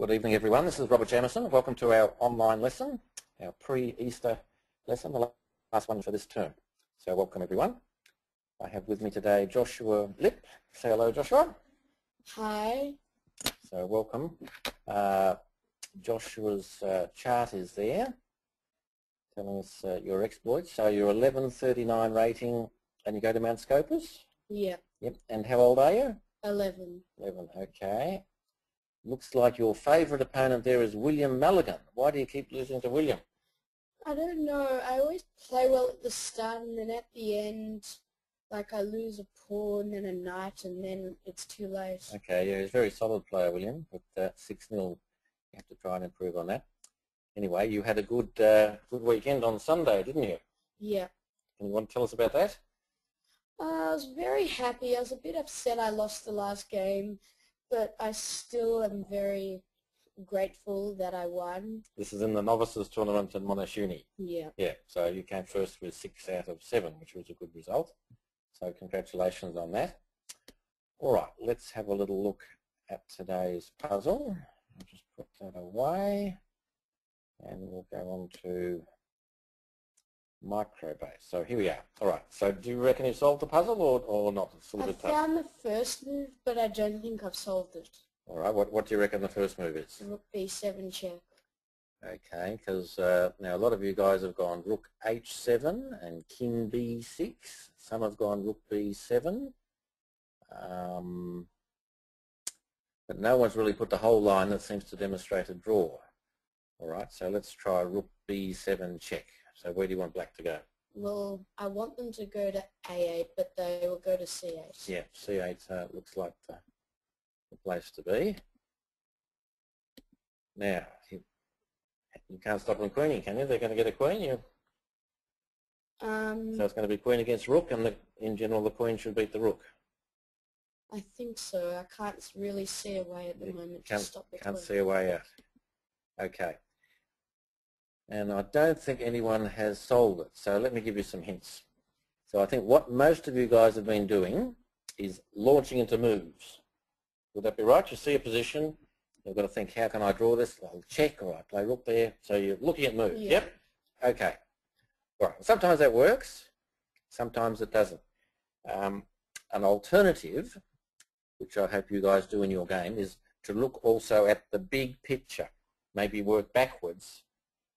Good evening, everyone. This is Robert Jamieson. Welcome to our online lesson, our pre-Easter lesson, the last one for this term. So welcome, everyone. I have with me today Joshua Lipp. Say hello, Joshua. Hi. So welcome. Joshua's chart is there, telling us your exploits. So you're 1139 rating, and you go to Mount Scopus? Yeah. Yep. And how old are you? 11. 11, okay. Looks like your favourite opponent there is William Mulligan. Why do you keep losing to William? I don't know. I always play well at the start, and then at the end, like I lose a pawn and a knight, and then it's too late. Okay, yeah, he's a very solid player, William, with 6-0. You have to try and improve on that. Anyway, you had a good weekend on Sunday, didn't you? Yeah. And you want to tell us about that? I was very happy. I was a bit upset I lost the last game, but I still am very grateful that I won. This is in the novices tournament in Monashuni. Yeah. Yeah, so you came first with 6 out of 7, which was a good result. So congratulations on that. All right, let's have a little look at today's puzzle. I'll just put that away, and we'll go on to microbase. So here we are. All right, so do you reckon you solved the puzzle or not? It's a little bit tough. I found the first move, but I don't think I've solved it. All right, what do you reckon the first move is? Rook b7 check. Okay, because now a lot of you guys have gone rook h7 and king b6. Some have gone rook b7. But no one's really put the whole line that seems to demonstrate a draw. All right, so let's try rook b7 check. So where do you want black to go? Well, I want them to go to a8, but they will go to c8. Yeah, c8 looks like the place to be. Now, you can't stop them queening, can you? They're going to get a queen. So it's going to be queen against rook, and in general the queen should beat the rook. I think so. I can't really see a way at the moment to stop the queen. Can't see a way out. Okay. And I don't think anyone has solved it, so let me give you some hints. So I think what most of you guys have been doing is launching into moves. Would that be right? You see a position, you've got to think, how can I draw this? I'll check, or I play rook there. So you're looking at moves. Yeah. Yep. Okay. All right. Sometimes that works, sometimes it doesn't. An alternative, which I hope you guys do in your game, is to look also at the big picture. Maybe work backwards.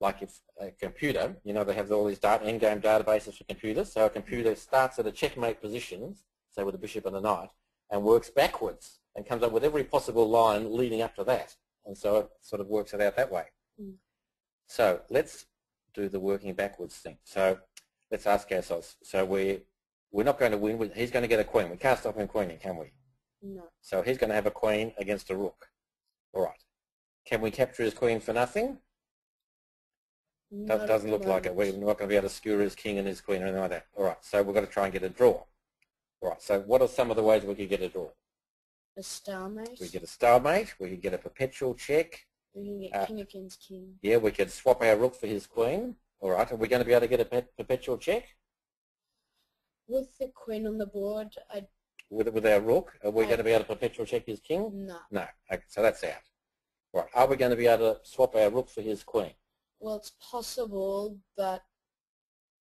Like if a computer, you know, they have all these endgame databases for computers. So a computer starts at a checkmate position, say with a bishop and a knight, and works backwards and comes up with every possible line leading up to that. And so it sort of works it out that way. Mm. So let's do the working backwards thing. So let's ask ourselves, so we're not going to win. He's going to get a queen. We can't stop him queening, can we? No. So he's going to have a queen against a rook. All right. Can we capture his queen for nothing? That doesn't look like it. We're not going to be able to skewer his king and his queen or anything like that. All right, so we've got to try and get a draw. All right, so what are some of the ways we could get a draw? A stalemate. We get a stalemate. We could get a perpetual check. We can get king against king. Yeah, we could swap our rook for his queen. All right, are we going to be able to get a perpetual check? With the queen on the board, With our rook, are we going to be able to perpetual check his king? No. No. Okay, so that's out. All right, are we going to be able to swap our rook for his queen? Well, it's possible, but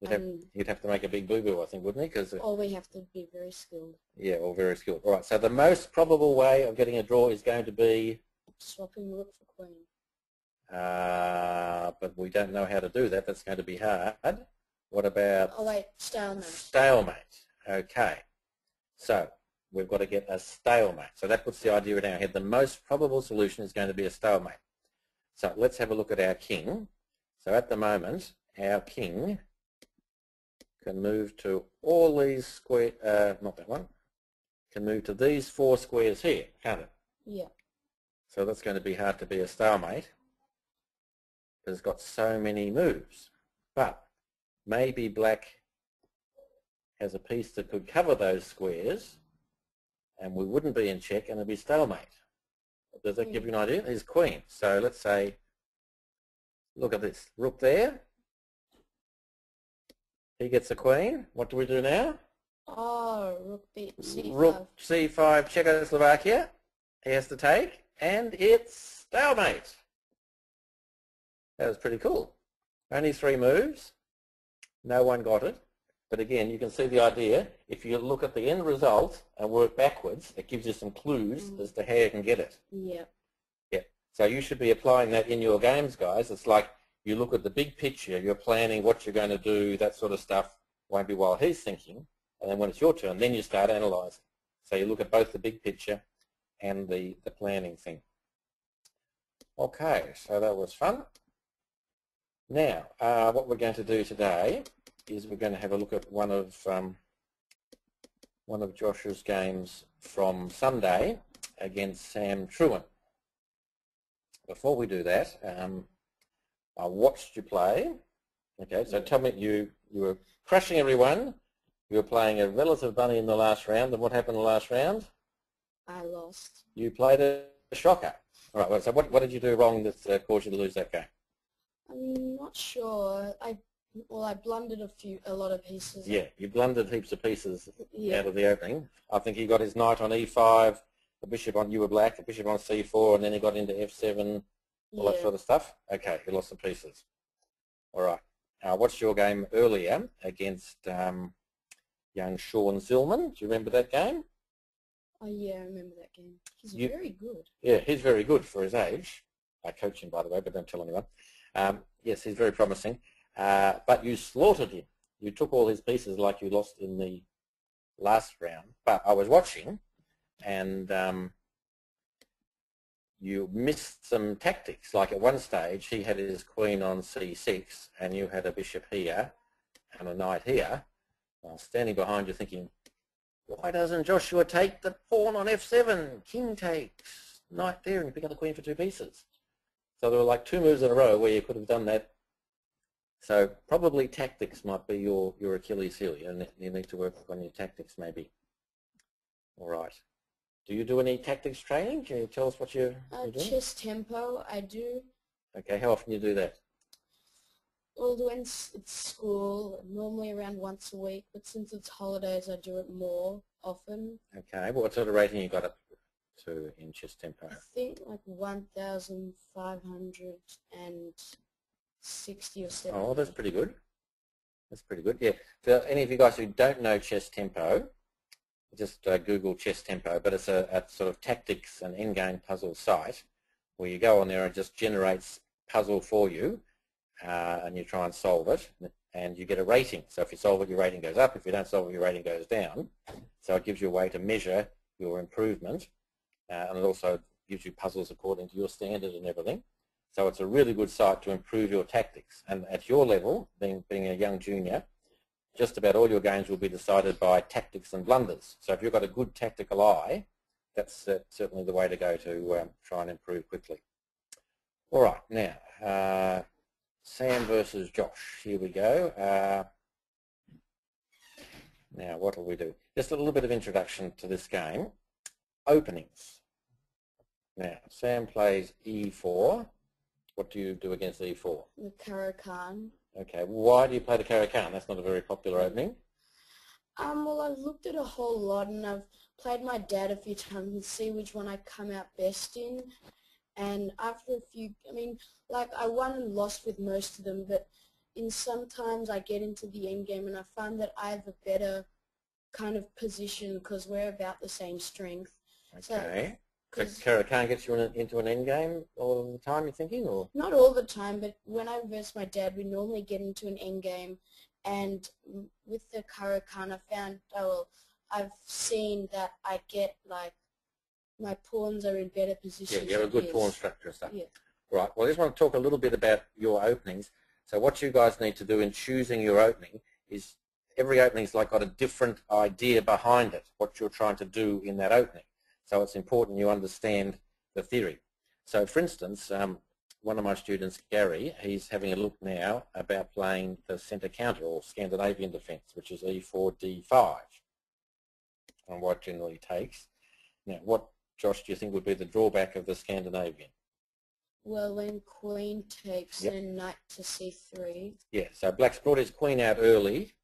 you'd have to make a big boo-boo, I think, wouldn't you? Or we have to be very skilled. Yeah, or very skilled. All right, so the most probable way of getting a draw is going to be swapping rook for queen. But we don't know how to do that. That's going to be hard. What about... Oh, wait, stalemate. Stalemate. Okay. So we've got to get a stalemate. So that puts the idea in our head. The most probable solution is going to be a stalemate. So let's have a look at our king. So at the moment, our king can move to all these squares, not that one, can move to these 4 squares here, can't it? Yeah. So that's going to be hard to be a stalemate because it's got so many moves. But maybe black has a piece that could cover those squares and we wouldn't be in check and it'd be stalemate. Does that give you an idea? His queen. So let's say, look at this. Rook there. He gets a queen. What do we do now? Oh, rook c5. Rook c5, Czechoslovakia. He has to take, and it's Stalemate. That was pretty cool. Only 3 moves. No one got it. But again, you can see the idea. If you look at the end result and work backwards, it gives you some clues as to how you can get it. Yeah. Yeah. So you should be applying that in your games, guys. It's like you look at the big picture, you're planning what you're going to do, that sort of stuff. Won't be while he's thinking. And then when it's your turn, then you start analysing. So you look at both the big picture and the planning thing. Okay, so that was fun. Now, what we're going to do today is we're going to have a look at one of Josh's games from Sunday against Sam Truan. Before we do that, I watched you play. Okay, so tell me, you were crushing everyone. You were playing a relative bunny in the last round, and what happened in the last round? I lost. You played a shocker. All right, well, so what did you do wrong that caused you to lose that game? I'm not sure. I blundered a lot of pieces. Yeah, you blundered heaps of pieces out of the opening. I think he got his knight on e5, the bishop on, you were black, the bishop on c4, and then he got into f7, all that sort of stuff. Okay, he lost some pieces. All right. I watched your game earlier against young Sean Zillman. Do you remember that game? Oh yeah, I remember that game. He's very good. Yeah, he's very good for his age. I coach him, by the way, but don't tell anyone. Yes, he's very promising. But you slaughtered him. You took all his pieces like you lost in the last round. But I was watching, and you missed some tactics. Like at one stage, he had his queen on c6, and you had a bishop here and a knight here. I was standing behind you thinking, why doesn't Joshua take the pawn on f7? King takes, knight there, and you pick up the queen for 2 pieces. So there were like 2 moves in a row where you could have done that. So probably tactics might be your Achilles heel. You need to work on your tactics maybe. All right. Do you do any tactics training? Can you tell us what you're doing? Chess tempo, I do. Okay, how often do you do that? Well, when it's school, normally around once a week, but since it's holidays, I do it more often. Okay, well, what sort of rating you got up to in chess tempo? I think like 1,560 or 70. Oh, that's pretty good. That's pretty good, yeah. For any of you guys who don't know chess tempo, just Google chess tempo, but it's a sort of tactics and endgame puzzle site where you go on there and it just generates puzzle for you. And you try and solve it, and you get a rating. So if you solve it, your rating goes up. If you don't solve it, your rating goes down. So it gives you a way to measure your improvement, and it also gives you puzzles according to your standard and everything. So it's a really good site to improve your tactics. And at your level, being a young junior, just about all your games will be decided by tactics and blunders. So if you've got a good tactical eye, that's certainly the way to go to try and improve quickly. All right, now, Sam versus Josh. Here we go. Now, what will we do? Just a little bit of introduction to this game. Openings. Now, Sam plays e4. What do you do against e4? The Caro-Kann. Okay, why do you play the Caro-Kann? That's not a very popular opening. Well, I've looked at a whole lot, and I've played my dad a few times and see which one I come out best in. And after a few, I mean, like I won and lost with most of them, but sometimes I get into the end game and I find that I have a better kind of position because we're about the same strength. Okay. So Caro-Kann gets you into an end game all the time, you're thinking, or? Not all the time, but when I verse my dad, we normally get into an end game, and with the Caro-Kann, I found, I've seen that I get like my pawns are in better positions. Yeah, you have a good pawn structure and stuff. Yeah. Right, well I just want to talk a little bit about your openings. So what you guys need to do in choosing your opening is every opening's like got a different idea behind it, what you're trying to do in that opening. So it's important you understand the theory. So for instance, one of my students, Gary, he's having a look now about playing the centre counter or Scandinavian defence, which is e4, d5, and what generally takes. Now, what, Josh, do you think would be the drawback of the Scandinavian? Well, when queen takes and knight to c3. Yeah, so black's brought his queen out early,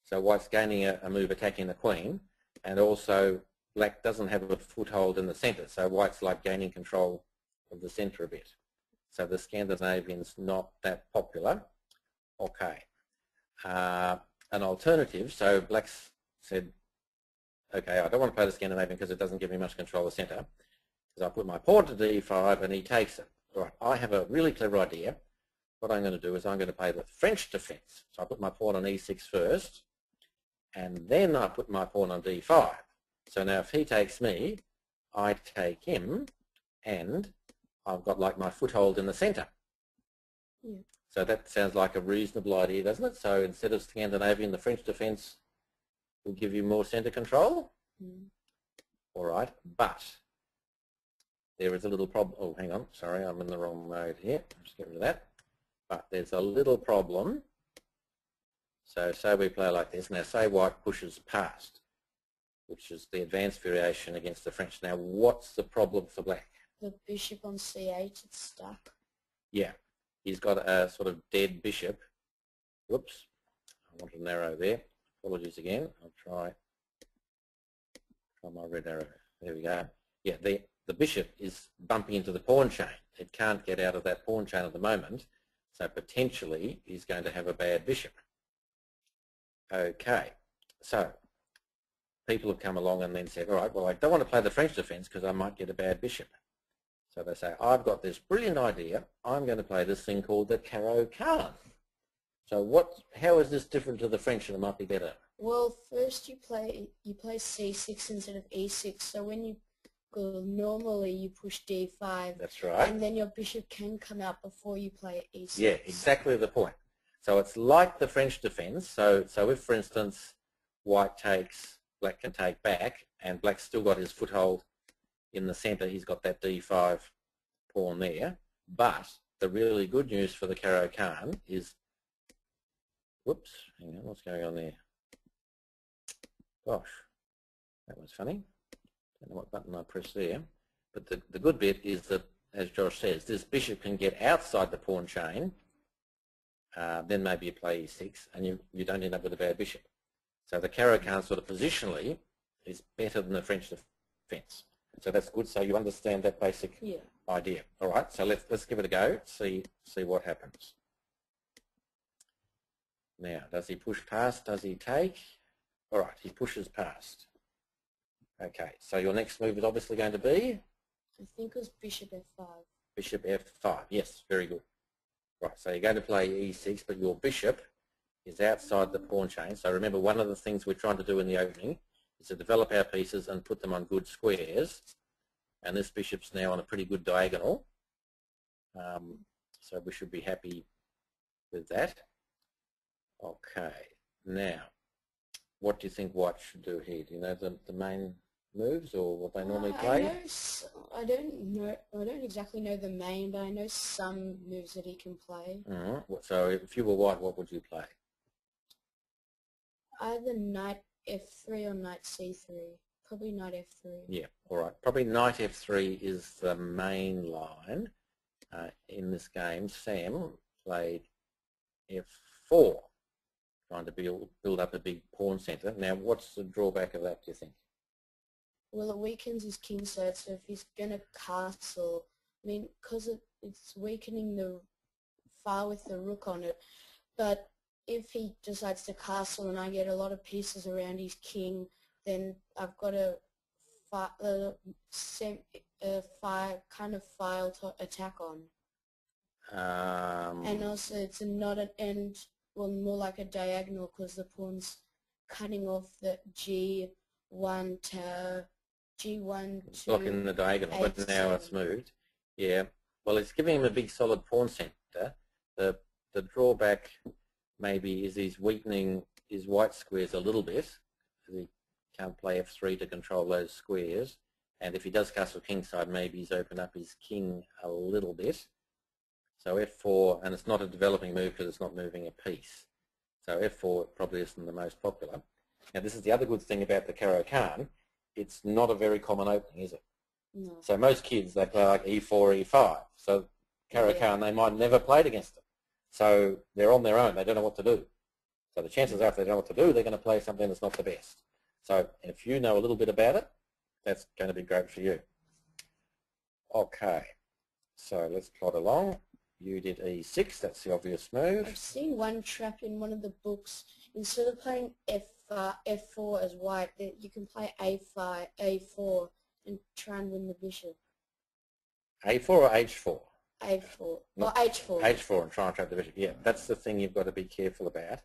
so white's gaining a move attacking the queen, and also black doesn't have a foothold in the centre, so white's like gaining control of the centre a bit. So the Scandinavian's not that popular. Okay. An alternative, so blacks said, okay, I don't want to play the Scandinavian because it doesn't give me much control of the centre. Because I put my pawn to d5 and he takes it. All right, I have a really clever idea. What I'm going to do is I'm going to play the French defence. So I put my pawn on e6 first, and then I put my pawn on d5. So now if he takes me, I take him, and I've got like my foothold in the centre. Yeah. So that sounds like a reasonable idea, doesn't it? So instead of Scandinavian, the French defence will give you more centre control. Mm. All right, but there is a little problem. Oh, hang on, sorry, I'm in the wrong mode here. Just get rid of that. But there's a little problem. So say we play like this. Now say white pushes past, which is the advanced variation against the French. Now what's the problem for black? The bishop on c8, it's stuck. Yeah, he's got a sort of dead bishop. Whoops, I want an arrow there. Apologies again. I'll try my red arrow. There we go. Yeah, the bishop is bumping into the pawn chain. It can't get out of that pawn chain at the moment, so potentially he's going to have a bad bishop. Okay, so people have come along and then said, all right, well, I don't want to play the French defence because I might get a bad bishop. So they say, I've got this brilliant idea. I'm going to play this thing called the Caro-Kann. So how is this different to the French and it might be better? Well, first you play c6 instead of e6. So when you go normally you push d5. That's right. And then your bishop can come out before you play e6. Yeah, exactly the point. So it's like the French defence. So if, for instance, white takes, black can take back, and black's still got his foothold in the centre. He's got that d5 pawn there. But the really good news for the Caro-Kann is, whoops, hang on, what's going on there? Gosh, that was funny. Don't know what button I pressed there. But the good bit is that, as Josh says, this bishop can get outside the pawn chain. Then maybe you play e6, and you don't end up with a bad bishop. So the Caro-Kann sort of positionally is better than the French defence. So that's good. So you understand that basic idea. All right. So let's give it a go. See what happens. Now, does he push past? Does he take? All right. He pushes past. Okay. So your next move is obviously going to be? I think it was bishop f5. Bishop f5. Yes. Very good. Right. So you're going to play e6, but your bishop is outside the pawn chain. So remember, one of the things we're trying to do in the opening is to develop our pieces and put them on good squares. And this bishop's now on a pretty good diagonal. So we should be happy with that. Okay. Now, what do you think white should do here? Do you know the main moves or what they normally play? I don't exactly know the main, but I know some moves that he can play. So if you were white, what would you play? Either knight f3 or knight c3. Probably knight f3. Yeah, all right. Probably knight f3 is the main line in this game. Sam played f4, trying to build up a big pawn centre. Now, what's the drawback of that, do you think? Well, it weakens his king side, so if he's going to castle, I mean, because it's weakening the file with the rook on it, but if he decides to castle and I get a lot of pieces around his king, then I've got a kind of file to attack on. And also it's not an end, well, more like a diagonal because the pawn's cutting off the G1 to G1 to blocking the diagonal, but now it's moved. Yeah, well, it's giving him a big solid pawn centre. The drawback maybe is he's weakening his white squares a little bit. He can't play f3 to control those squares, and if he does castle kingside, maybe he's opened up his king a little bit. So f4, and it's not a developing move because it's not moving a piece. So f4 probably isn't the most popular. Now this is the other good thing about the Caro-Kann. It's not a very common opening, is it? No. So most kids, they play like e4, e5. So Caro-Kann, they might never played against them. So they're on their own. They don't know what to do. So the chances are if they don't know what to do, they're going to play something that's not the best. So if you know a little bit about it, that's going to be great for you. Okay. So let's plot along. You did E6, that's the obvious move. I've seen one trap in one of the books. Instead of playing F4 as white, that you can play A5, A4 and try and win the bishop. A4 or H4? A4. Or H4. H4. H4 and try and trap the bishop. Yeah, that's the thing you've got to be careful about.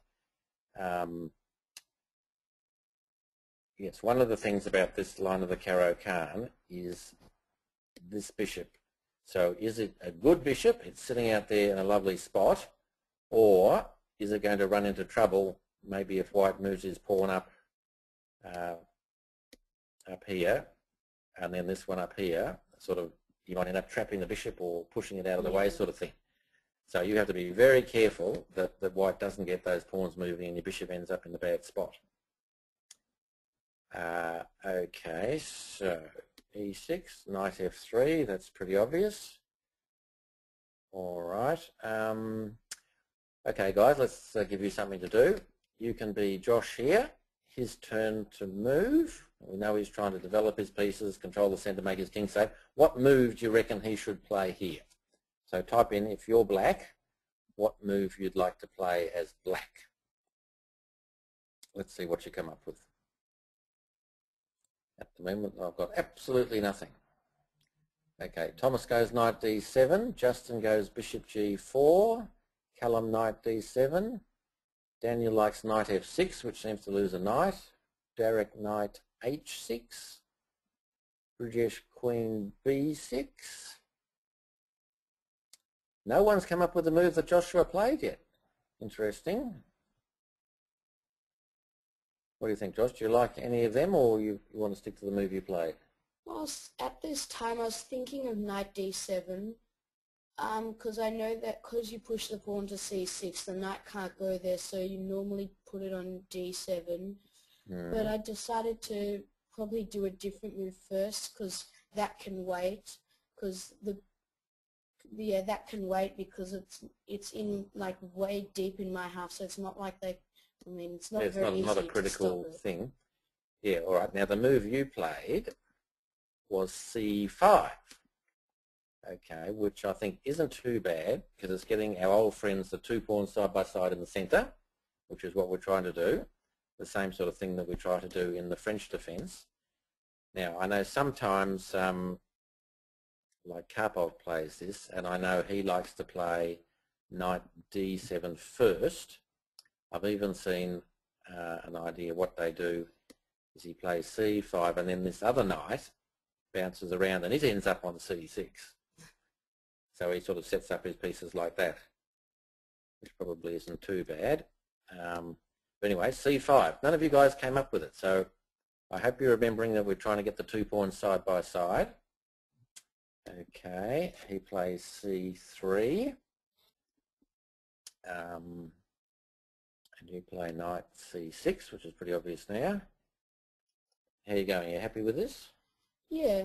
Yes, one of the things about this line of the Caro-Kann is this bishop. So is it a good bishop? It's sitting out there in a lovely spot. Or is it going to run into trouble maybe if white moves his pawn up here, and then this one up here, sort of you might end up trapping the bishop or pushing it out of the way sort of thing. So you have to be very careful that white doesn't get those pawns moving and your bishop ends up in the bad spot. Okay, so E6, knight F3, that's pretty obvious. All right. Okay, guys, let's give you something to do. You can be Josh here. His turn to move. We know he's trying to develop his pieces, control the centre, make his king safe. What move do you reckon he should play here? So type in, if you're black, what move you'd like to play as black. Let's see what you come up with. At the moment, I've got absolutely nothing. Okay, Thomas goes knight d7, Justin goes bishop g4, Callum knight d7, Daniel likes knight f6, which seems to lose a knight, Derek knight h6, Brijesh queen b6. No one's come up with the move that Joshua played yet. Interesting. What do you think, Josh? Do you like any of them, or you want to stick to the move you played? Well, at this time I was thinking of knight d7, because I know that because you push the pawn to c6, the knight can't go there, so you normally put it on d7. But I decided to probably do a different move first, because that can wait, because that can wait because it's in like way deep in my half, so it's not like it's not very easy. It's not a critical thing. Yeah, all right. Now the move you played was c5. Okay, which I think isn't too bad because it's getting our old friends the two pawns side by side in the centre, which is what we're trying to do. The same sort of thing that we try to do in the French defence. Now I know sometimes like Karpov plays this, and I know he likes to play knight d7 first. I've even seen an idea what they do is he plays c5 and then this other knight bounces around and it ends up on c6. So he sort of sets up his pieces like that, which probably isn't too bad. But anyway, c5. None of you guys came up with it, so I hope you're remembering that we're trying to get the two pawns side by side. Okay, he plays c3. And you play knight c6, which is pretty obvious now. How are you going? Are you happy with this? Yeah,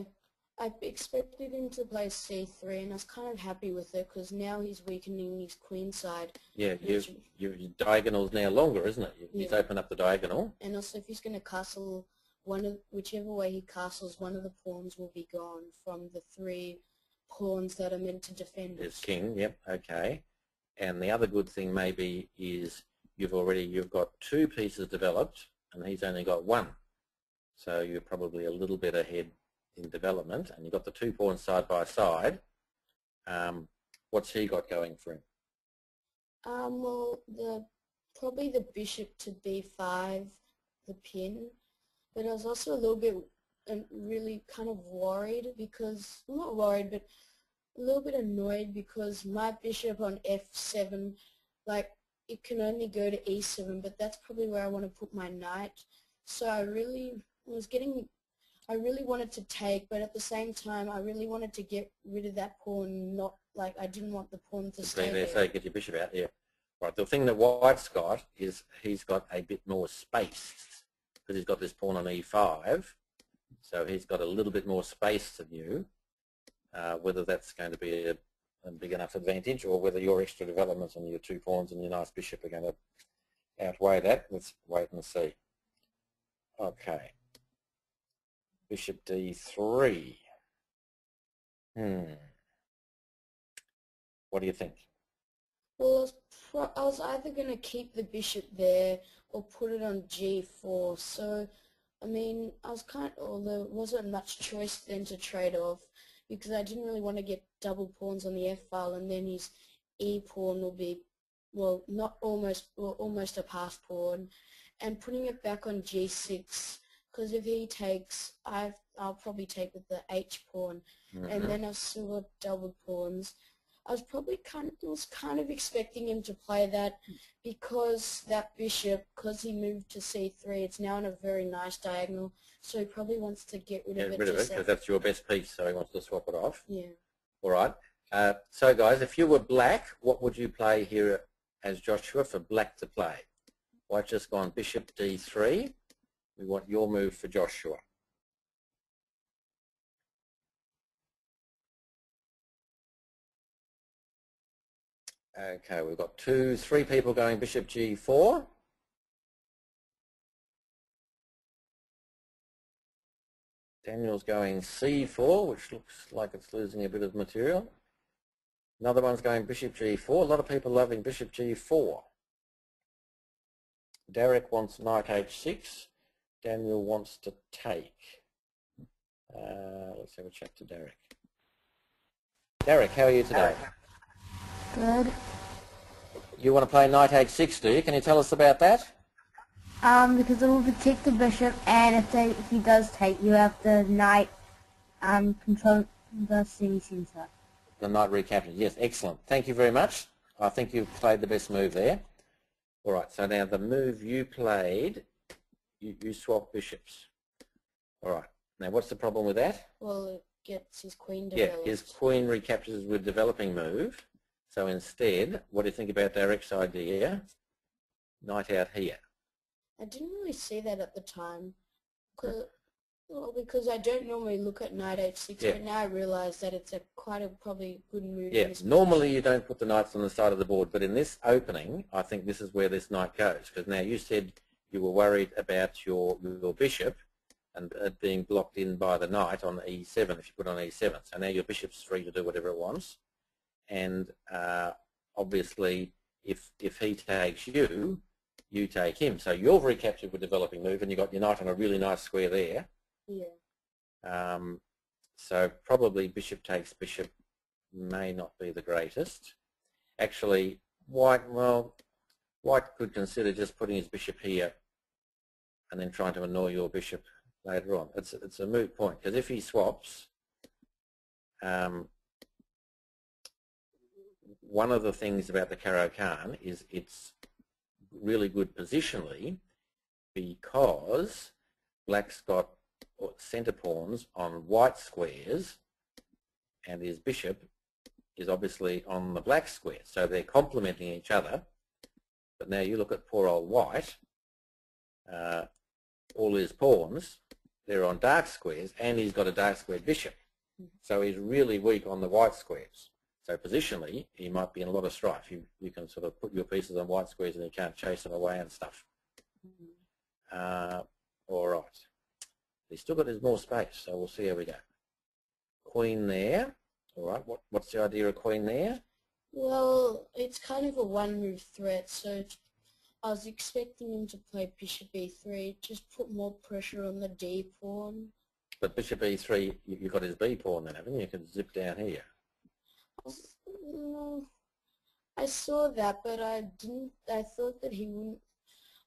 I expected him to play c3, and I was kind of happy with it because now he's weakening his queen side. Yeah, your diagonal's now longer, isn't it? He's opened up the diagonal. And also, if he's going to castle whichever way he castles, one of the pawns will be gone from the three pawns that are meant to defend There's king, yep, okay. And the other good thing maybe is you've got two pieces developed and he's only got one. So you're probably a little bit ahead in development and you've got the two pawns side by side. What's he got going for him? Well, probably the bishop to b5, the pin. But I was also a little bit really kind of worried because, not worried, but a little bit annoyed because my bishop on f7, like, it can only go to e7, but that's probably where I want to put my knight. So I really wanted to take, but at the same time, I really wanted to get rid of that pawn, I didn't want the pawn to stay there. So get your bishop out, yeah. Right, the thing that White's got is he's got a bit more space because he's got this pawn on e5, so he's got a little bit more space than you. Whether that's going to be a big enough advantage or whether your extra developments on your two pawns and your nice bishop are going to outweigh that, let's wait and see. Okay. Bishop d3. What do you think? Well, I was either going to keep the bishop there or put it on g4. So, I mean, there wasn't much choice then to trade off because I didn't really want to get double pawns on the f-file, and then his e pawn will be, well, almost a pass pawn, and putting it back on g6, because if he takes, I'll probably take with the h pawn, and then I've still got double pawns. I was kind of expecting him to play that because that bishop, because he moved to c3, it's now in a very nice diagonal, so he probably wants to get rid of it. Because that's your best piece, so he wants to swap it off. Yeah. All right. So guys, if you were black, what would you play here as Joshua for black to play? White just gone bishop d3. We want your move for Joshua. Okay, we've got three people going bishop g4. Daniel's going c4, which looks like it's losing a bit of material. Another one's going bishop g4. A lot of people loving bishop g4. Derek wants knight h6. Daniel wants to take. Let's have a chat to Derek. Derek, how are you today? Good. You want to play knight h6, do you? Can you tell us about that? Because it will protect the bishop, and if he does take, you have the knight control the city center. The knight recaptured. Yes, excellent. Thank you very much. I think you've played the best move there. All right, so now the move you played, you swap bishops. All right. Now, what's the problem with that? Well, it gets his queen developed. Yeah, his queen recaptures with developing move. So instead, what do you think about Derek's idea? Knight out here. I didn't really see that at the time, because I don't normally look at knight h6, but now I realise that it's quite a probably good move. Yeah, normally you don't put the knights on the side of the board, but in this opening, I think this is where this knight goes, because now you said you were worried about your bishop and being blocked in by the knight on e7 if you put on e7. So now your bishop's free to do whatever it wants, and obviously if he takes you, you take him. So you've recaptured with developing move, and you got your knight on a really nice square there. Yeah. So probably bishop takes bishop may not be the greatest. Actually, white could consider just putting his bishop here and then trying to annoy your bishop later on. It's a moot point, because if he swaps, one of the things about the Caro-Kann is it's really good positionally because black's got centre pawns on white squares and his bishop is obviously on the black square, so they're complementing each other. But now you look at poor old white, all his pawns, they're on dark squares, and he's got a dark square bishop, so he's really weak on the white squares. So positionally, he might be in a lot of strife. You can sort of put your pieces on white squares and you can't chase them away and stuff. All right. He's still got his more space, so we'll see how we go. Queen there. All right. What's the idea of queen there? Well, it's kind of a one-move threat, so I was expecting him to play bishop e3, just put more pressure on the d pawn. But bishop e3, you've got his b pawn then, haven't you? You can zip down here. I saw that, but I thought that he wouldn't.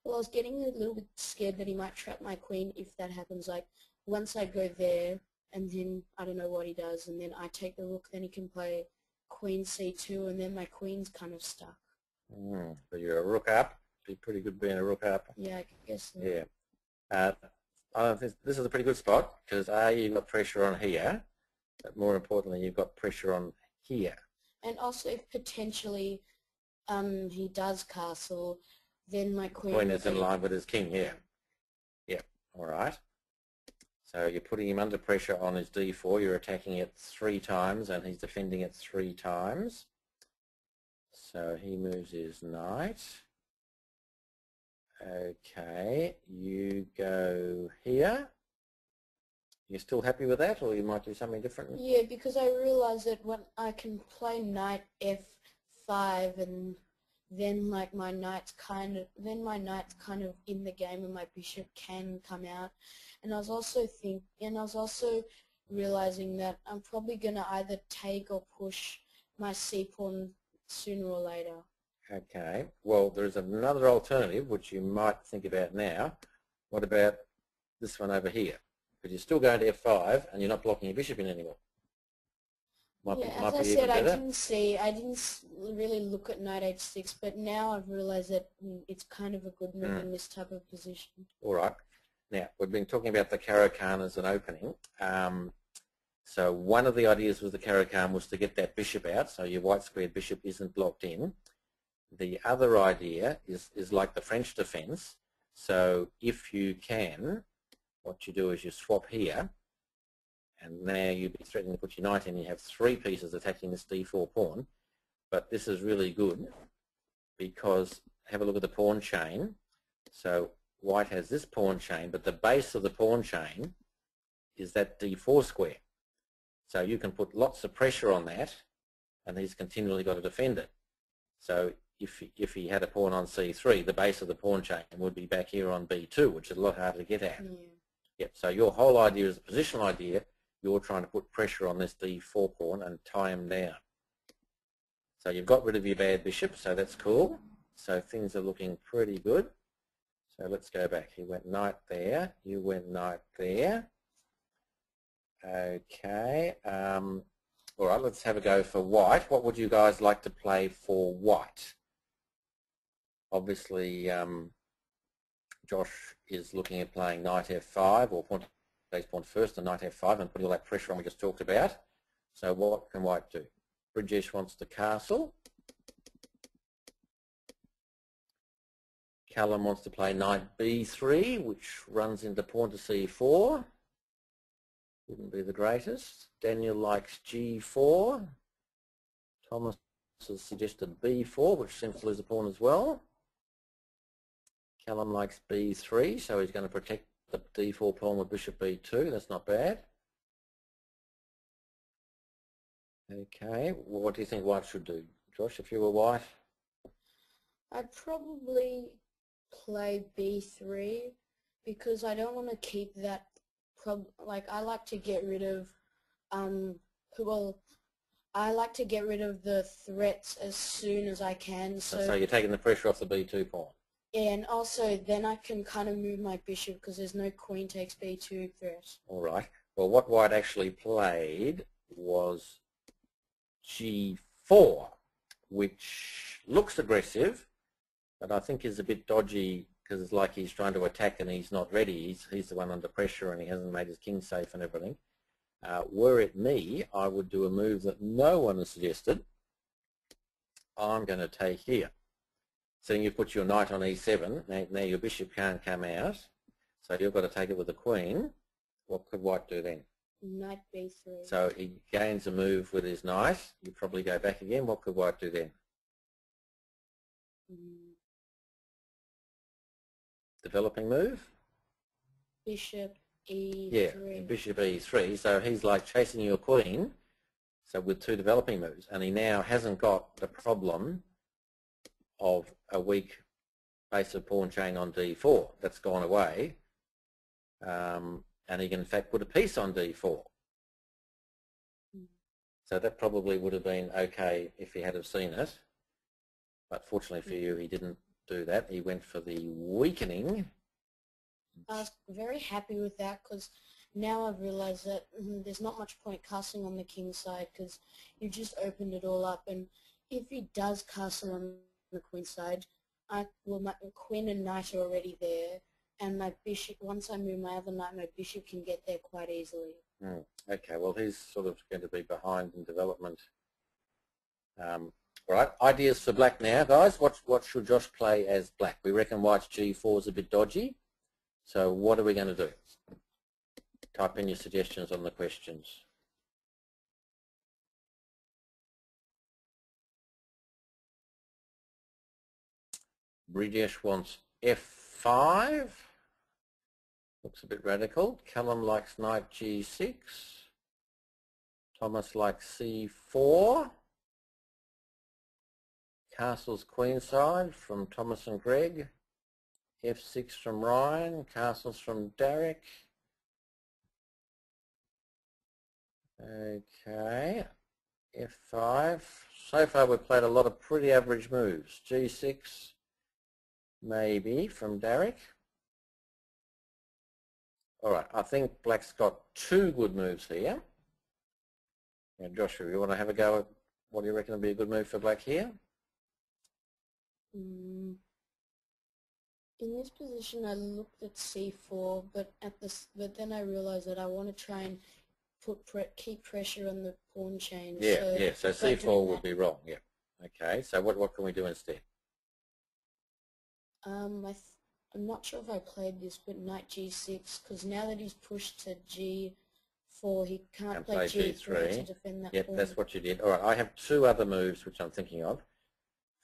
Well, I was getting a little bit scared that he might trap my queen if that happens. Like, once I go there, and then I don't know what he does, and then I take the rook, then he can play queen c2, and then my queen's kind of stuck. But you're a rook up. Be pretty good being a rook up. Yeah, I guess so. Yeah. I think this is a pretty good spot, because you've got pressure on here, but more importantly, you've got pressure on here. And also, if potentially he does castle, then my queen is in line with his king, yeah. Yeah, all right. So you're putting him under pressure on his d4. You're attacking it 3 times, and he's defending it 3 times. So he moves his knight. Okay, you go here. You still happy with that, or you might do something different? Yeah, because I realise that when I can play knight f f5, and then like my knight's kind of in the game, and my bishop can come out. And I was also realizing that I'm probably gonna either take or push my c pawn sooner or later. Okay, well there's another alternative which you might think about now. What about this one over here? Because you're still going to f5 and you're not blocking your bishop in anymore. As I said, I didn't really look at knight h6, but now I've realized that it's kind of a good move in this type of position. All right. Now, we've been talking about the Caro-Kann as an opening. So one of the ideas with the Caro-Kann was to get that bishop out, so your white squared bishop isn't blocked in. The other idea is like the French defense. So if you can, what you do is you swap here, and now you'd be threatening to put your knight in. You have three pieces attacking this d4 pawn. But this is really good because have a look at the pawn chain. So white has this pawn chain, but the base of the pawn chain is that d4 square. So you can put lots of pressure on that, and he's continually got to defend it. So if he had a pawn on c3, the base of the pawn chain would be back here on b2, which is a lot harder to get at. Yep. So your whole idea is a positional idea. You're trying to put pressure on this d4 pawn and tie him down. So you've got rid of your bad bishop, so that's cool. So things are looking pretty good. So let's go back. He went knight there. You went knight there. Okay. All right, let's have a go for white. What would you guys like to play for white? Obviously, Josh is looking at playing knight f5 or pawn takes pawn first and knight f5 and putting all that pressure on we just talked about. So what can white do? Bridgesh wants to castle. Callum wants to play knight b3, which runs into pawn to c4. Wouldn't be the greatest. Daniel likes g4. Thomas has suggested b4, which seems to lose a pawn as well. Callum likes b3, so he's going to protect the d4 pawn with bishop b2. That's not bad. Okay, well, what do you think white should do? Josh, if you were white? I'd probably play b3 because I don't want to keep that I like to get rid of I like to get rid of the threats as soon as I can. So you're taking the pressure off the b2 pawn. Yeah, and also then I can kind of move my bishop because there's no queen takes b2 threat. All right. Well, what white actually played was g4, which looks aggressive, but I think is a bit dodgy because it's like he's trying to attack and he's not ready. He's the one under pressure and he hasn't made his king safe and everything. Were it me, I would do a move that no one has suggested. I'm going to take here. So you put your knight on e7, now your bishop can't come out, so you've got to take it with the queen. What could white do then? Knight b3. So he gains a move with his knight. You probably go back again. What could white do then? Developing move? Bishop e3. Yeah, bishop e3. So he's like chasing your queen, so with two developing moves, and he now hasn't got the problem of a weak base of pawn chain on d4. That's gone away. And he can in fact put a piece on d4. So that probably would have been okay if he had have seen it. But fortunately for you, he didn't do that. He went for the weakening. I was very happy with that because now I've realized that there's not much point castling on the king side because you just opened it all up. And if he does castle on the queen side, my queen and knight are already there, and my bishop, once I move my other knight, my bishop can get there quite easily. Okay, well he's sort of going to be behind in development. All right, ideas for black now, guys. What should Josh play as black? We reckon white's g4 is a bit dodgy, so what are we going to do? Type in your suggestions on the questions. Bridgesh wants f5. Looks a bit radical. Callum likes knight g6. Thomas likes c4. castles queenside from Thomas and Greg. F6 from Ryan. Castles from Derek. Okay. F5. So far we've played a lot of pretty average moves. G6 maybe from Derek. Alright, I think black's got two good moves here. Now Joshua, you want to have a go at what do you reckon would be a good move for black here? In this position I looked at c4, but then I realized that I want to try and keep pressure on the pawn chain. Yeah, so c4 would be wrong, yeah. Okay, so what can we do instead? I'm not sure if I played this, but knight g6, because now that he's pushed to g4, he can't play g3 to defend that Yep, pawn. that's what you did. All right, I have two other moves which I'm thinking of.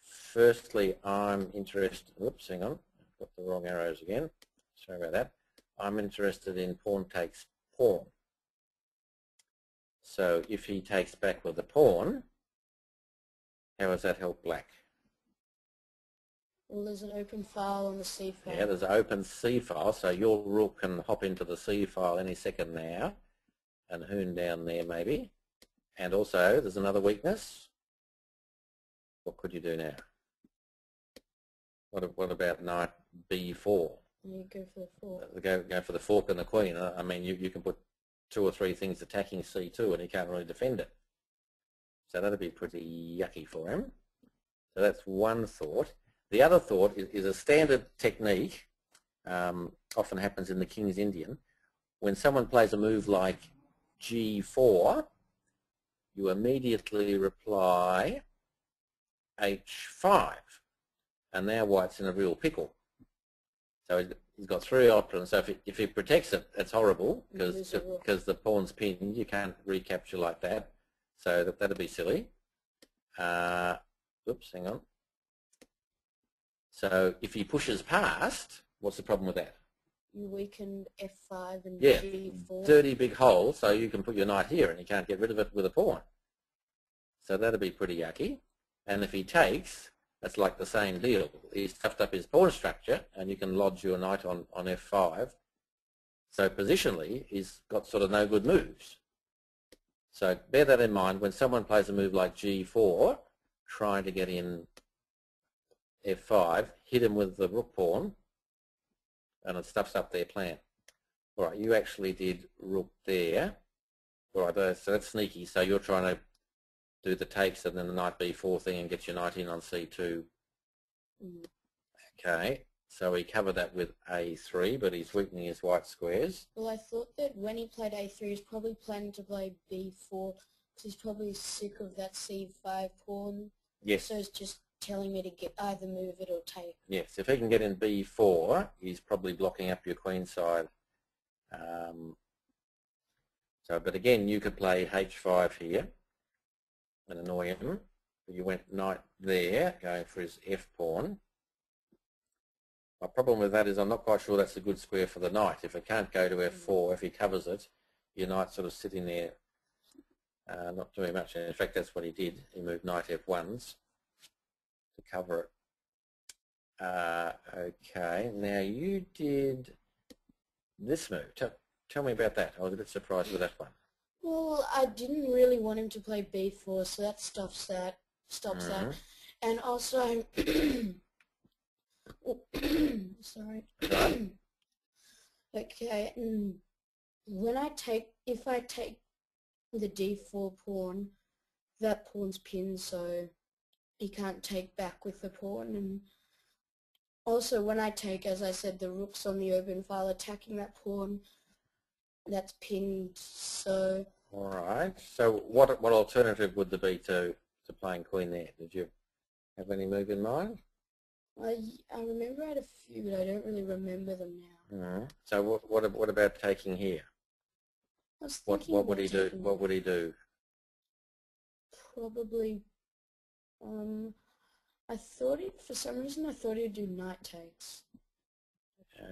Firstly, I'm interested, whoops, hang on, I've got the wrong arrows again. Sorry about that. I'm interested in pawn takes pawn. So if he takes back with the pawn, how does that help black? Well, there's an open file on the c file. Yeah, there's an open c file, so your rook can hop into the c file any second now and hoon down there maybe. And also, there's another weakness. What could you do now? What about knight b4? You go for the fork. Go for the fork and the queen. I mean, you can put two or three things attacking c2 and he can't really defend it. So that'd be pretty yucky for him. So that's one thought. The other thought is a standard technique, often happens in the King's Indian. When someone plays a move like g4, you immediately reply h5. And now white's in a real pickle. So he's got three options. So if he protects it, that's horrible because the pawn's pinned. You can't recapture like that. So that'd be silly. Oops, hang on. So if he pushes past, what's the problem with that? You weakened f5 and yeah, g4. Dirty big hole, so you can put your knight here and you can't get rid of it with a pawn. So that'd be pretty yucky. And if he takes, that's like the same deal. He's stuffed up his pawn structure and you can lodge your knight on f5. So positionally, he's got sort of no good moves. So bear that in mind when someone plays a move like g4, trying to get in f5, hit him with the rook pawn, and it stuffs up their plan. All right, you actually did rook there. All right, so that's sneaky. So you're trying to do the takes and then the knight b4 thing and get your knight in on c2. Okay, so he covered that with a3, but he's weakening his white squares. Well, I thought that when he played a3, he's probably planning to play b4 because he's probably sick of that c5 pawn. Yes. So it's just telling me to get either move it or take. Yes, if he can get in b4, he's probably blocking up your queen side. But again, you could play h5 here and annoy him. You went knight there, going for his f pawn. My problem with that is I'm not quite sure that's a good square for the knight. If it can't go to f4, if he covers it, your knight's sort of sitting there not doing much. And in fact, that's what he did. He moved knight f1s to cover it. Okay, now you did this move. Tell me about that. I was a bit surprised with that one. Well, I didn't really want him to play b4, so that stops that. And also, sorry. Okay, if I take the d4 pawn, that pawn's pinned, so he can't take back with the pawn. And also, when I take, as I said, the rook's on the open file attacking that pawn, that's pinned. So. All right. So what alternative would there be to playing queen there? Did you have any move in mind? I remember I had a few, but I don't really remember them now. So what about taking here? What would he do? What would he do? Probably. For some reason I thought he'd do knight takes.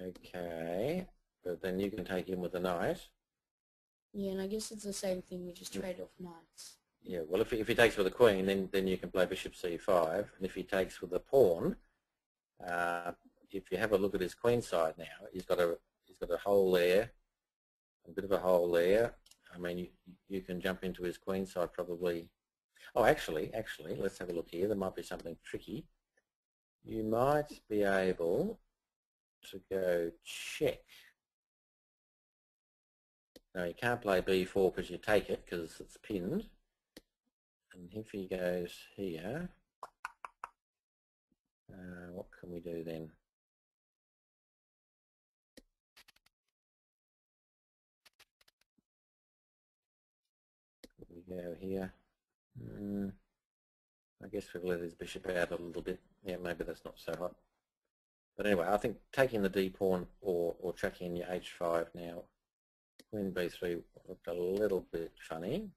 Okay, but then you can take him with a knight. Yeah, and I guess it's the same thing. We just trade off knights. Yeah, well, if he takes with the queen, then you can play bishop c5, and if he takes with the pawn, if you have a look at his queen side now, he's got a hole there, a bit of a hole there. I mean, you can jump into his queen side probably. Oh, actually, let's have a look here. There might be something tricky. You might be able to go check. No, you can't play b4 because you take it because it's pinned. And if he goes here, what can we do then? We go here. I guess we'll let his bishop out a little bit. Yeah, maybe that's not so hot. But anyway, I think taking the d pawn or chucking in your h5 now, queen b3 looked a little bit funny.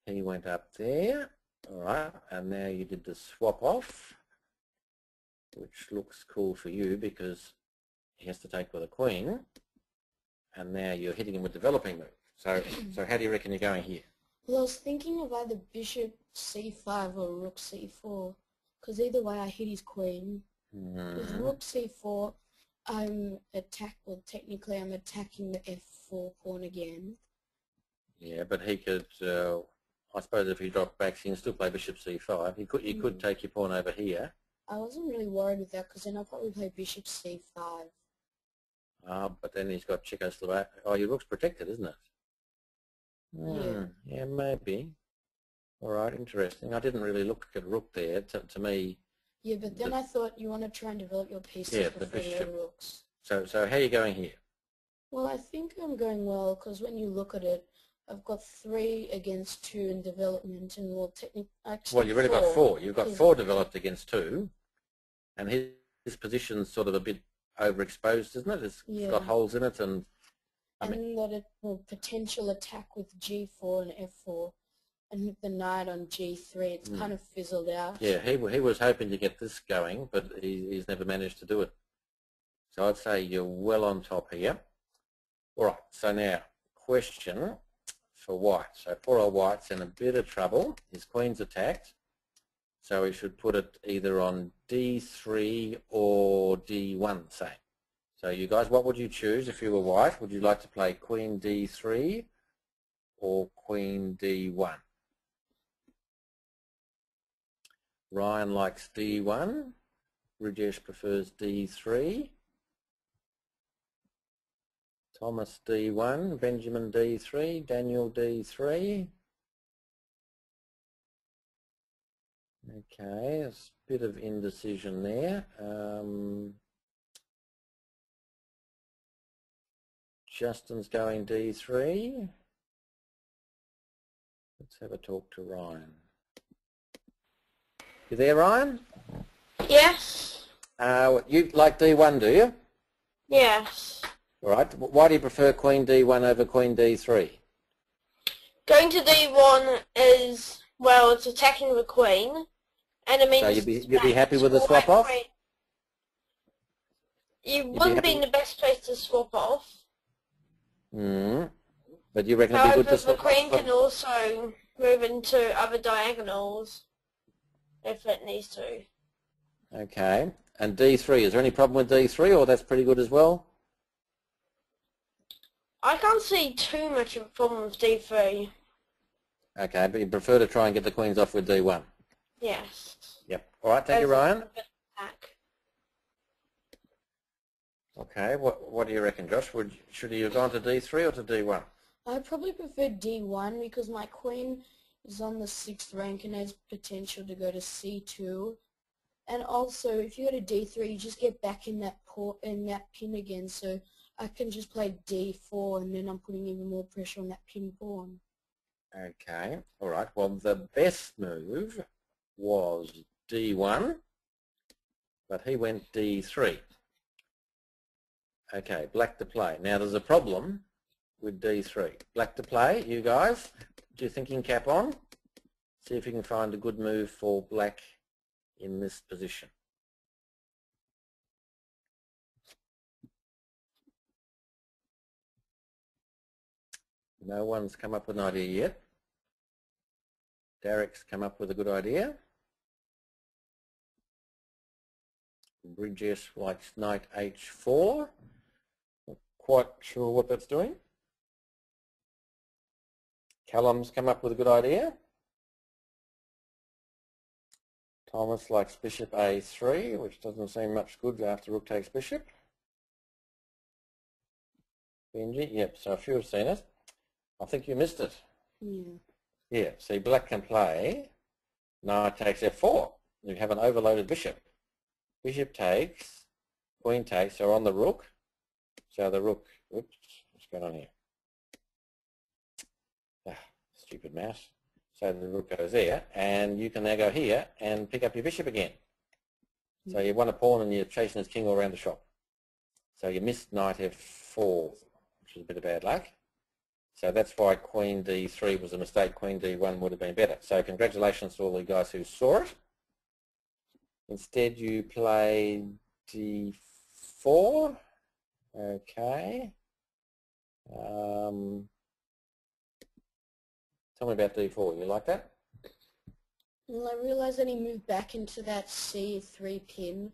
He went up there, all right, and now you did the swap off, which looks cool for you because he has to take with a queen, and now you're hitting him with developing move. So how do you reckon you're going here? Well, I was thinking of either bishop c5 or rook c4, because either way I hit his queen. With rook c4, technically I'm attacking the f4 pawn again. Yeah, but he could, I suppose if he dropped back, he can still play bishop c5. He could take your pawn over here. I wasn't really worried with that because then I'll probably play bishop c5. But then he's got Czechoslovakia. Oh, your rook's protected, isn't it? Yeah, maybe. All right, interesting. I didn't really look at rook there. To me. Yeah, but then I thought you want to try and develop your pieces before the rooks. So how are you going here? Well, I think I'm going well because when you look at it, I've got 3 against 2 in development, and well, you've already got 4. You've got 4 developed against 2, and his position's sort of a bit overexposed, isn't it? It's got holes in it, and that it will potential attack with g4 and f4, and with the knight on g3, it's kind of fizzled out. Yeah, he was hoping to get this going, but he's never managed to do it. So I'd say you're well on top here. All right, so now question for white. So poor old white's in a bit of trouble. His queen's attacked, so he should put it either on d3 or d1, say. So you guys, what would you choose if you were white? Would you like to play queen d3 or queen d1? Ryan likes d1. Rajesh prefers d3. Thomas d1. Benjamin d3. Daniel d3. Okay, a bit of indecision there. Justin's going d3. Let's have a talk to Ryan. You there, Ryan? Yes. You like d1, do you? Yes. All right. Why do you prefer queen d1 over queen d3? Going to d1 is, well, it's attacking the queen, and it means... So you'd be happy with the swap off? You wouldn't be in the best place to swap off. But you reckon it'd be good to swap off? The queen can also move into other diagonals if it needs to. Okay. And d3, is there any problem with d3, or that's pretty good as well? I can't see too much of a problem with d3. Okay, but you prefer to try and get the queens off with d1? Yes. Yep. All right, thank you, Ryan. Attack. Okay, what do you reckon, Josh? Should you have gone to d3 or to d1? I probably prefer d1 because my queen is on the 6th rank and has potential to go to c2. And also, if you go to d3, you just get back in that pin again. So I can just play d4, and then I'm putting even more pressure on that pin pawn. Okay, all right. Well, the best move was d1, but he went d3. Okay, black to play. Now there's a problem with d3. Black to play, you guys. Do your thinking cap on. See if you can find a good move for black in this position. No one's come up with an idea yet. Derek's come up with a good idea. Bridge S likes knight H4. Not quite sure what that's doing. Callum's come up with a good idea. Thomas likes bishop A3, which doesn't seem much good after rook takes bishop. Benji, yep, so a few have seen it. I think you missed it. Yeah. Yeah, see, black can play knight takes F4. You have an overloaded bishop. Bishop takes, queen takes, so on the rook. So the rook, oops, what's going on here? Stupid mouse. So the rook goes there, and you can now go here and pick up your bishop again. So you won a pawn and you're chasing his king all around the shop. So you missed knight F4, which is a bit of bad luck. So that's why queen D3 was a mistake. Queen D1 would have been better. So congratulations to all the guys who saw it. Instead you played D4. Okay. Tell me about D4. You like that? Well, I realized that he moved back into that C3 pin,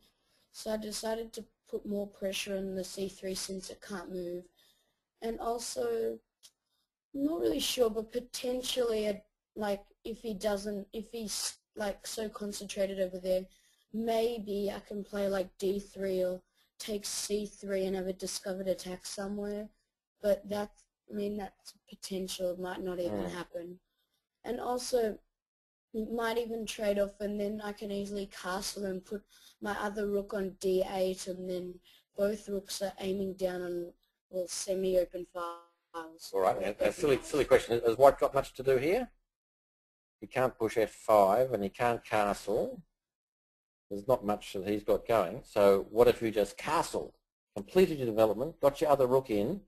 so I decided to put more pressure on the C3 since it can't move. And also, I'm not really sure, but potentially, like, if he's like so concentrated over there, maybe I can play like D3 or take C3 and have a discovered attack somewhere. But that's potential. It might not even happen. And also, it might even trade off, and then I can easily castle and put my other rook on D8, and then both rooks are aiming down on, well, semi-open files. All right, a silly question. Has white got much to do here? He can't push F5 and he can't castle. There's not much that he's got going. So what if you just castled, completed your development, got your other rook in,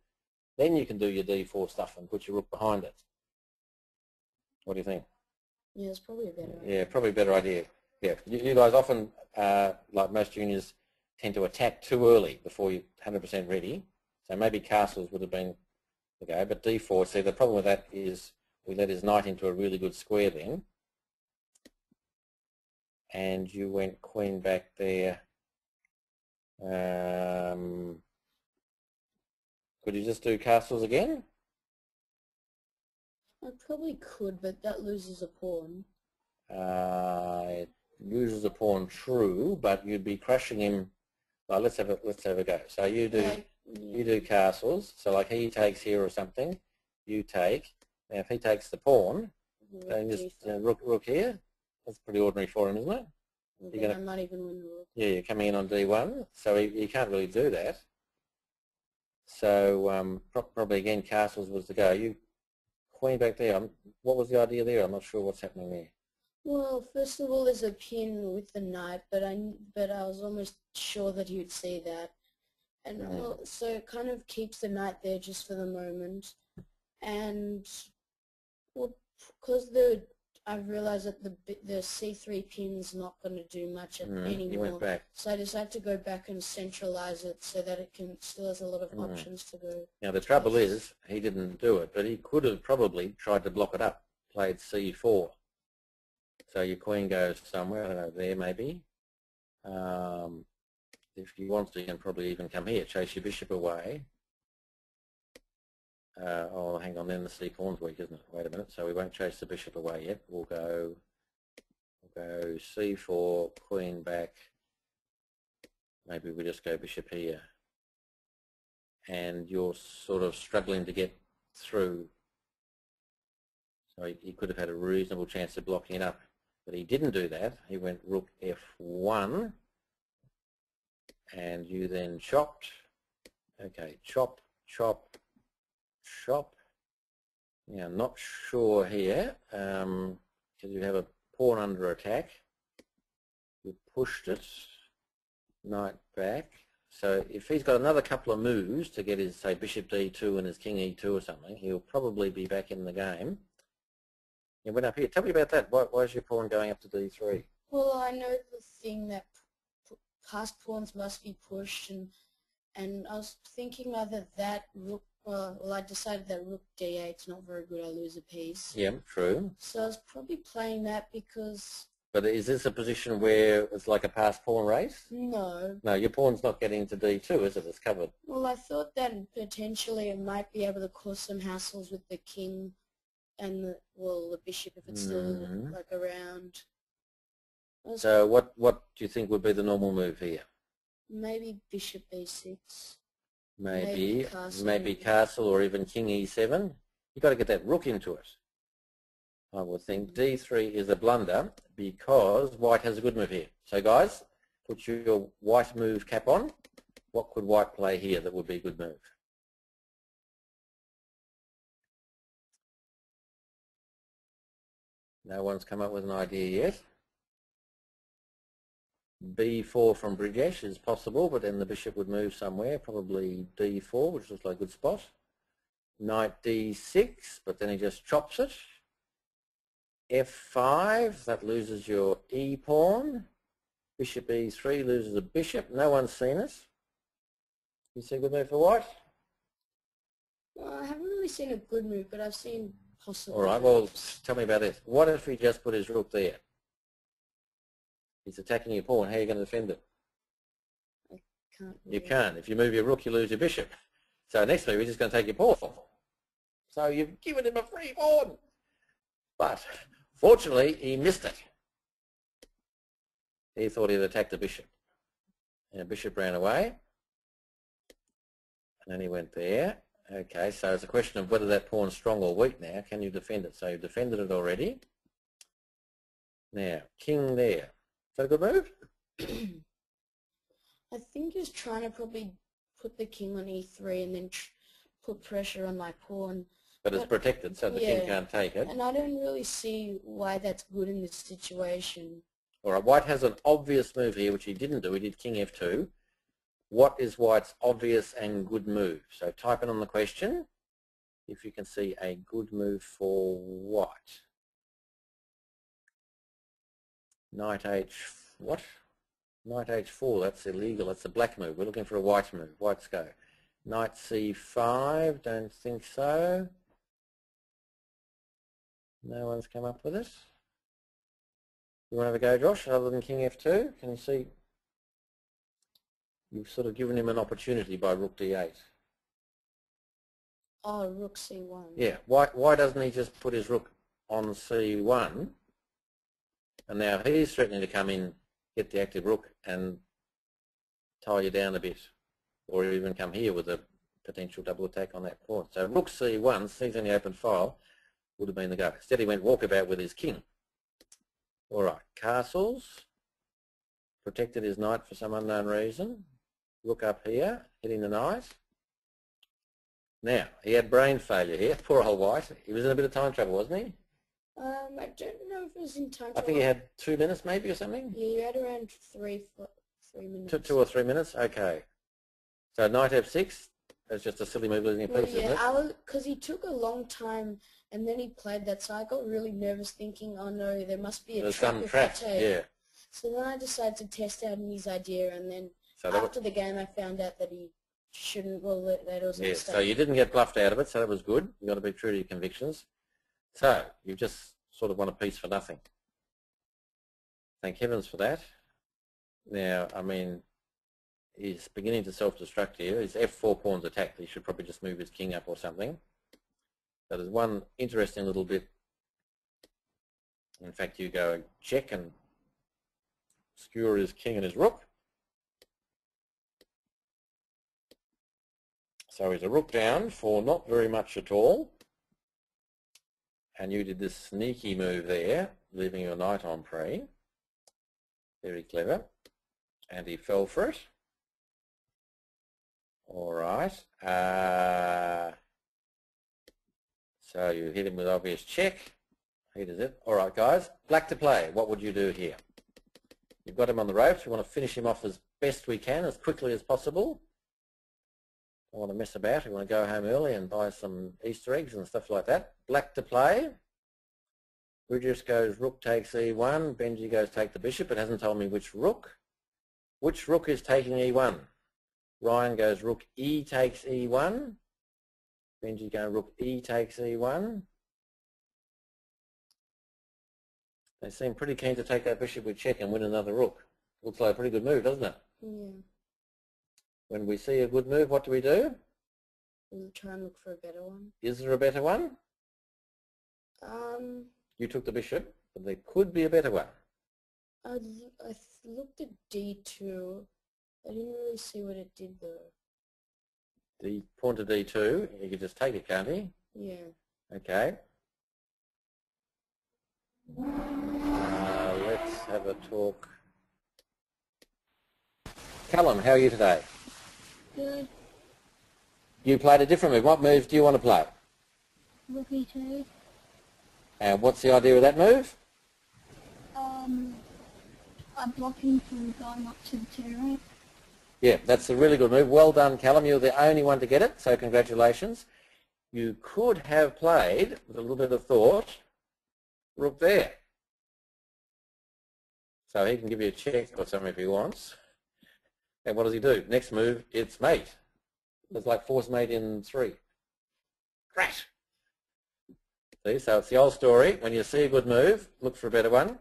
then you can do your D4 stuff and put your rook behind it. What do you think? Yeah, it's probably a better idea. Yeah, probably a better idea. Yeah, you guys often, like most juniors, tend to attack too early before you're 100% ready. So maybe castles would have been the go, but D4, see, the problem with that is we let his knight into a really good square then. And you went queen back there. Could you just do castles again? I probably could, but that loses a pawn. It loses a pawn, true, but you'd be crushing him. Well, let's have a go. So you do castles. So like he takes here or something, you take. Now if he takes the pawn, then just rook here. That's pretty ordinary for him, isn't it? I might even win the rook. Yeah, you're coming in on D1, so he can't really do that. So probably again castles was the go. You queen back there. What was the idea there? I'm not sure what's happening there. Well, first of all, there's a pin with the knight, but I was almost sure that he would see that, and so it kind of keeps the knight there just for the moment, and well, because I've realized that the C3 pin's not going to do much anymore. You went back. So I decided to go back and centralize it so that it still has a lot of options to go. Now the trouble is he didn't do it, but he could have probably tried to block it up. Played C4. So your queen goes somewhere, I don't know, there maybe. If you want to, you can probably even come here, chase your bishop away. Oh, hang on, then the C pawn's weak, isn't it? Wait a minute. So we won't chase the bishop away yet. We'll go C4, queen back. Maybe we just go bishop here. And you're sort of struggling to get through. So he could have had a reasonable chance of blocking it up. But he didn't do that. He went rook F1. And you then chopped. Okay, chop, chop, chop. Yeah, I'm not sure here, because you have a pawn under attack. You pushed it, knight back. So if he's got another couple of moves to get his, say, bishop D2 and his king E2 or something, he'll probably be back in the game. You went up here. Tell me about that. Why is your pawn going up to D3? Well, I know the thing that past pawns must be pushed, and I was thinking either that rook. Well, I decided that rook d8 is not very good. I lose a piece. Yeah, true. So I was probably playing that because. But is this a position where it's like a passed pawn race? No. No, your pawn's not getting to d2, is it? It's covered. Well, I thought that potentially it might be able to cause some hassles with the king and the bishop if it's still like around. So what do you think would be the normal move here? Maybe bishop b6. Maybe castle or even king e7. You've got to get that rook into it. I would think d3 is a blunder because white has a good move here. So guys, put your white move cap on. What could white play here that would be a good move? No one's come up with an idea yet. b4 from Brijesh is possible, but then the bishop would move somewhere, probably d4, which looks like a good spot. Knight d6, but then he just chops it. f5, that loses your e-pawn. Bishop e3 loses a bishop. No one's seen it. You see a good move for white? Well, I haven't really seen a good move, but I've seen possible. All right, well, tell me about this. What if he just put his rook there? He's attacking your pawn. How are you going to defend it? I can't. You can't. If you move your rook, you lose your bishop. So next move, he's just going to take your pawn. So you've given him a free pawn. But fortunately, he missed it. He thought he'd attack the bishop. And the bishop ran away. And then he went there. Okay, so it's a question of whether that pawn's strong or weak now. Can you defend it? So you've defended it already. Now, king there. Is that a good move? I think he's trying to probably put the king on e3 and then put pressure on my pawn. But it's protected, so the king can't take it. And I don't really see why that's good in this situation. All right, white has an obvious move here, which he didn't do. He did king f2. What is white's obvious and good move? So type in on the question if you can see a good move for white. Knight what? Knight h4, that's illegal. That's a black move. We're looking for a white move. White's go. Knight c5, don't think so. No one's come up with it. You want to have a go, Josh, other than king f2? Can you see? You've sort of given him an opportunity by rook d8. Oh, rook c1. Yeah, why doesn't he just put his rook on c1? And now he's threatening to come in, get the active rook and tie you down a bit. Or even come here with a potential double attack on that pawn. So rook c1, sees on the open file, would have been the go. Instead he went walkabout with his king. All right, castles. Protected his knight for some unknown reason. Rook up here, hitting the knight. Now, he had brain failure here, poor old white. He was in a bit of time trouble, wasn't he? I don't know if it was in time trouble. I think he had 2 minutes maybe or something? Yeah, you had around 3 minutes. 2 or 3 minutes? Okay. So knight f6, that's just a silly move losing a piece, isn't it? Because he took a long time and then he played that, so I got really nervous thinking, oh no, there must be a trap some if trap, I take. yeah. So then I decided to test out his idea, and then after the game I found out that he shouldn't, well, that it was a mistake. So you didn't get bluffed out of it, so that was good. You've got to be true to your convictions. So you just sort of won a piece for nothing. Thank heavens for that. Now, I mean, he's beginning to self-destruct here. His f4 pawn's attacked. He should probably just move his king up or something. So there's one interesting little bit. In fact, you go check and skewer his king and his rook. So he's a rook down for not very much at all. And you did this sneaky move there, leaving your knight on prey. Very clever. And he fell for it. All right. So you hit him with obvious check. He does it. All right, guys. Black to play. What would you do here? You've got him on the ropes. We want to finish him off as best we can, as quickly as possible. Don't want to mess about. We want to go home early and buy some Easter eggs and stuff like that. Black to play. Bridges goes rook takes e1. Benji goes take the bishop. It hasn't told me which rook. Which rook is taking e1? Ryan goes rook E takes E1. Benji going rook E takes E1. They seem pretty keen to take that bishop with check and win another rook. Looks like a pretty good move, doesn't it? Yeah. When we see a good move, what do we do? We'll try and look for a better one. Is there a better one? You took the bishop, but there could be a better one. I looked at D2. I didn't really see what it did though. The pawn to D2, he could just take it, can't he? Yeah. Okay. Let's have a talk. Callum, how are you today? Good. You played a different move. What move do you want to play? Rook E2. And what's the idea of that move? I'm blocking from going up to the 2 rank. Yeah, that's a really good move. Well done, Callum. You're the only one to get it, so congratulations. You could have played, with a little bit of thought, rook there. So he can give you a check or something if he wants. And what does he do? Next move, it's mate. There's like force mate in 3. Crash! See, so it's the old story. When you see a good move, look for a better one.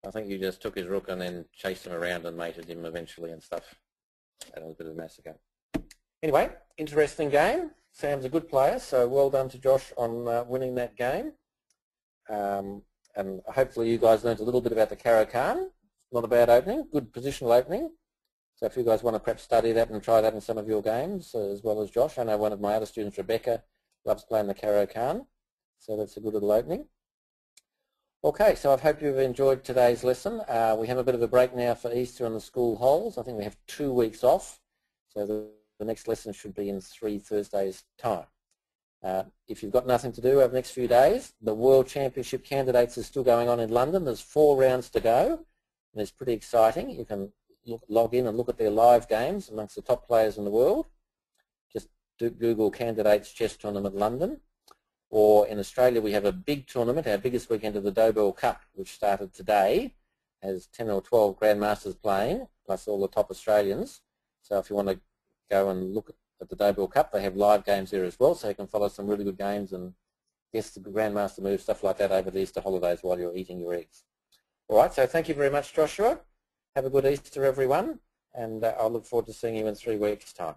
I think you just took his rook and then chased him around and mated him eventually and stuff. That was a bit of a massacre. Anyway, interesting game. Sam's a good player, so well done to Josh on winning that game. And hopefully you guys learned a little bit about the Caro-Kann. Not a bad opening, good positional opening. So if you guys want to perhaps study that and try that in some of your games as well as Josh. I know one of my other students, Rebecca, loves playing the Caro-Kann. So that's a good little opening. Okay, so I hope you've enjoyed today's lesson. We have a bit of a break now for Easter and the school holes. I think we have 2 weeks off. So the next lesson should be in 3 Thursdays' time. If you've got nothing to do over the next few days, the World Championship candidates is still going on in London. There's 4 rounds to go, and it's pretty exciting. You can log in and look at their live games amongst the top players in the world. Just Google Candidates Chess Tournament London. Or in Australia, we have a big tournament, our biggest weekend of the Dobell Cup, which started today, has 10 or 12 Grandmasters playing, plus all the top Australians. So if you want to go and look at the Dobell Cup, they have live games there as well, so you can follow some really good games and guess the Grandmaster moves, stuff like that over the Easter holidays while you're eating your eggs. All right, so thank you very much, Joshua. Have a good Easter, everyone, and I'll look forward to seeing you in 3 weeks' time.